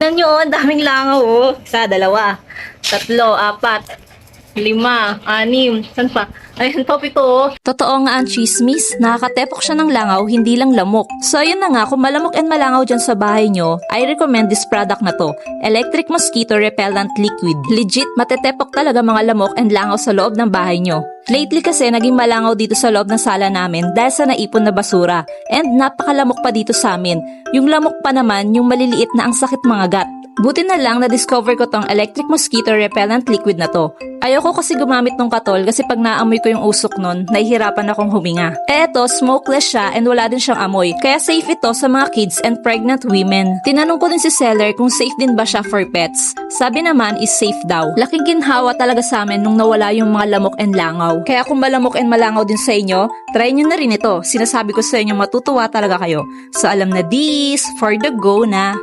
Tignan nyo, oh, ang daming langaw, oh. Isa, dalawa, tatlo, apat, lima, anim, saan pa? Ayun pa, pito, oh. Totoo nga ang chismis, nakakatepok siya ng langaw, hindi lang lamok. So ayun na nga, kung malamok and malangaw dyan sa bahay nyo, I recommend this product na to. Electric Mosquito Repellent Liquid. Legit, matetepok talaga mga lamok and langaw sa loob ng bahay nyo. Lately kasi naging malangaw dito sa loob ng sala namin dahil sa naipon na basura. And napakalamok pa dito sa amin. Yung lamok pa naman, yung maliliit na ang sakit mga gat. Buti na lang na-discover ko tong Electric Mosquito Repellent Liquid na to. Ayoko kasi gumamit ng katol kasi pag naamoy ko yung usok nun, nahihirapan akong huminga. Eto, smokeless siya and wala din siyang amoy. Kaya safe ito sa mga kids and pregnant women. Tinanong ko din si seller kung safe din ba siya for pets. Sabi naman is safe daw. Laking ginhawa talaga sa amin nung nawala yung mga lamok and langaw. Kaya kung malamok and malangaw din sa inyo, try nyo na rin ito. Sinasabi ko sa inyo matutuwa talaga kayo. So alam na this, for the go na.